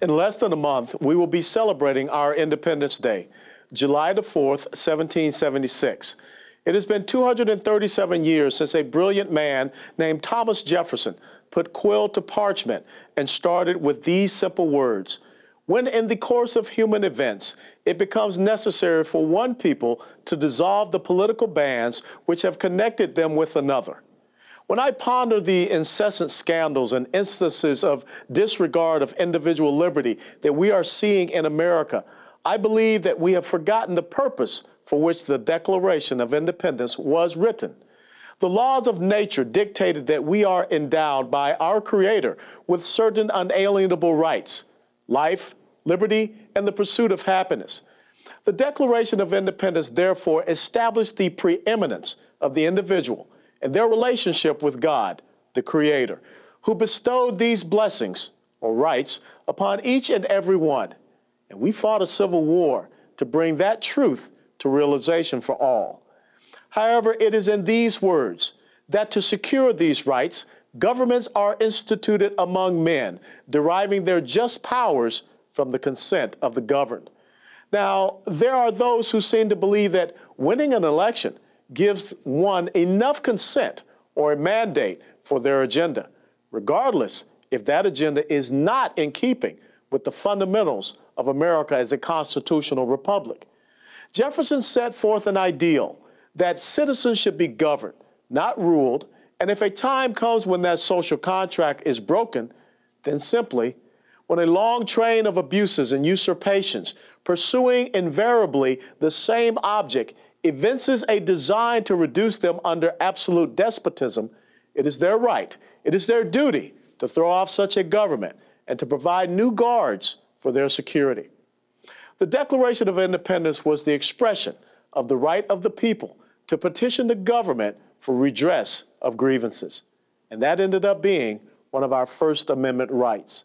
In less than a month, we will be celebrating our Independence Day, July the 4th, 1776. It has been 237 years since a brilliant man named Thomas Jefferson put quill to parchment and started with these simple words: when in the course of human events, it becomes necessary for one people to dissolve the political bands which have connected them with another. When I ponder the incessant scandals and instances of disregard of individual liberty that we are seeing in America, I believe that we have forgotten the purpose for which the Declaration of Independence was written. The laws of nature dictated that we are endowed by our Creator with certain unalienable rights: life, liberty, and the pursuit of happiness. The Declaration of Independence therefore established the preeminence of the individual and their relationship with God, the Creator, who bestowed these blessings or rights upon each and every one. And we fought a civil war to bring that truth to realization for all. However, it is in these words that to secure these rights, governments are instituted among men, deriving their just powers from the consent of the governed. Now, there are those who seem to believe that winning an election gives one enough consent or a mandate for their agenda, regardless if that agenda is not in keeping with the fundamentals of America as a constitutional republic. Jefferson set forth an ideal that citizens should be governed, not ruled, and if a time comes when that social contract is broken, then simply, when a long train of abuses and usurpations, pursuing invariably the same object, evinces a design to reduce them under absolute despotism, it is their right, it is their duty to throw off such a government and to provide new guards for their security. The Declaration of Independence was the expression of the right of the people to petition the government for redress of grievances, and that ended up being one of our First Amendment rights.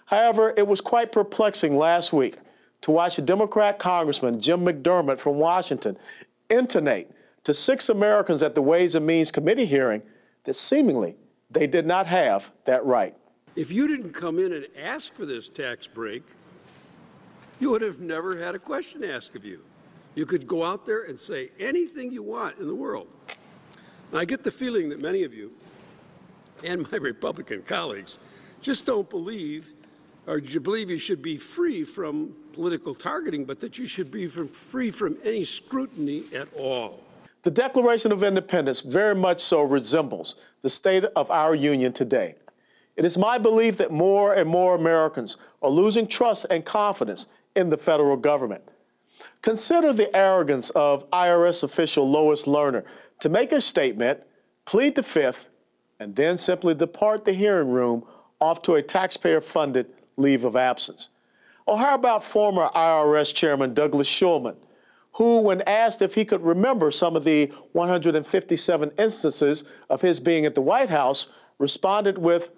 However, it was quite perplexing last week to watch Democrat Congressman Jim McDermott from Washington intimate to 6 Americans at the Ways and Means Committee hearing that seemingly they did not have that right. If you didn't come in and ask for this tax break, you would have never had a question asked of you. You could go out there and say anything you want in the world. And I get the feeling that many of you and my Republican colleagues just don't believe, or you believe you should be free from political targeting, but that you should be free from any scrutiny at all. The Declaration of Independence very much so resembles the state of our union today. It is my belief that more and more Americans are losing trust and confidence in the federal government. Consider the arrogance of IRS official Lois Lerner to make a statement, plead the Fifth, and then simply depart the hearing room off to a taxpayer-funded leave of absence. Or how about former IRS Chairman Douglas Shulman, who, when asked if he could remember some of the 157 instances of his being at the White House, responded with,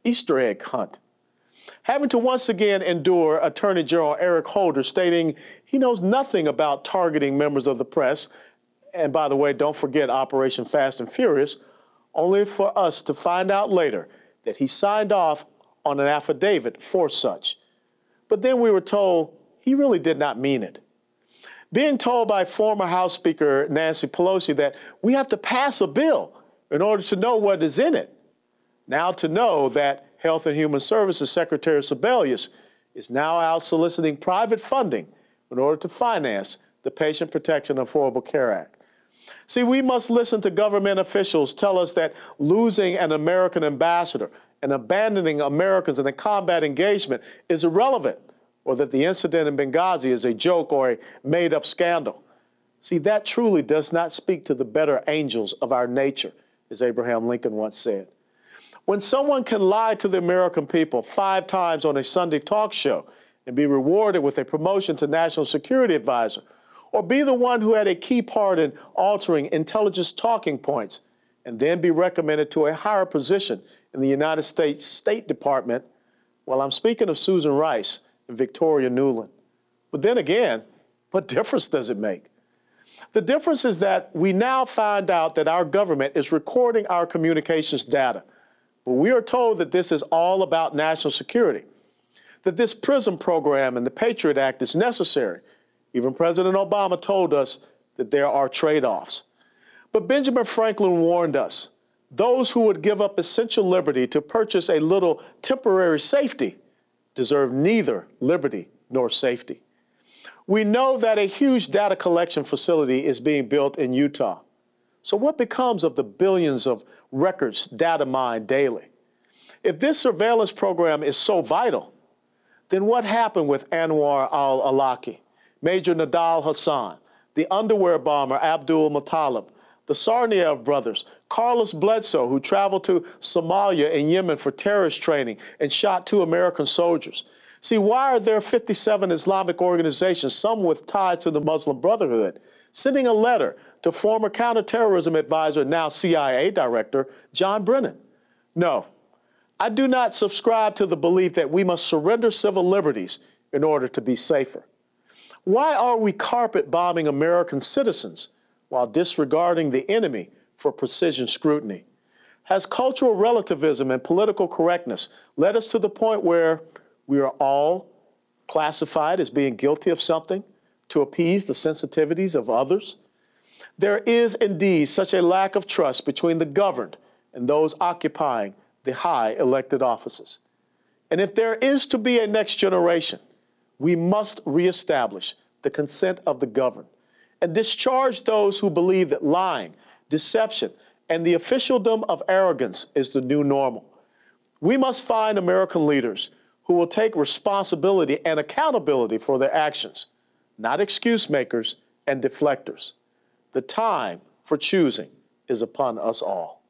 Easter egg hunt. Having to once again endure Attorney General Eric Holder stating he knows nothing about targeting members of the press, and by the way, don't forget Operation Fast and Furious, only for us to find out later that he signed off on an affidavit for such. But then we were told he really did not mean it. Being told by former House Speaker Nancy Pelosi that we have to pass a bill in order to know what is in it. Now to know that Health and Human Services Secretary Sebelius is now out soliciting private funding in order to finance the Patient Protection and Affordable Care Act. See, we must listen to government officials tell us that losing an American ambassador and abandoning Americans in a combat engagement is irrelevant, or that the incident in Benghazi is a joke or a made-up scandal. See, that truly does not speak to the better angels of our nature, as Abraham Lincoln once said. When someone can lie to the American people 5 times on a Sunday talk show and be rewarded with a promotion to National Security Advisor, or be the one who had a key part in altering intelligence talking points, and then be recommended to a higher position in the United States State Department, well, I'm speaking of Susan Rice and Victoria Nuland. But then again, what difference does it make? The difference is that we now find out that our government is recording our communications data. But we are told that this is all about national security. that this PRISM program and the Patriot Act is necessary. Even President Obama told us that there are trade-offs. But Benjamin Franklin warned us, those who would give up essential liberty to purchase a little temporary safety deserve neither liberty nor safety. We know that a huge data collection facility is being built in Utah. So what becomes of the billions of records data mined daily? If this surveillance program is so vital, then what happened with Anwar al-awlaki, Major Nadal Hassan, the underwear bomber Abdul Muttalib, the Tsarnaev brothers, Carlos Bledsoe, who traveled to Somalia and Yemen for terrorist training and shot 2 American soldiers? See, why are there 57 Islamic organizations, some with ties to the Muslim Brotherhood, sending a letter to former counterterrorism advisor, now CIA director, John Brennan? No, I do not subscribe to the belief that we must surrender civil liberties in order to be safer. Why are we carpet bombing American citizens while disregarding the enemy for precision scrutiny? Has cultural relativism and political correctness led us to the point where we are all classified as being guilty of something to appease the sensitivities of others? There is indeed such a lack of trust between the governed and those occupying the high elected offices. And if there is to be a next generation, we must reestablish the consent of the governed and discharge those who believe that lying, deception, and the officialdom of arrogance is the new normal. We must find American leaders who will take responsibility and accountability for their actions, not excuse makers and deflectors. The time for choosing is upon us all.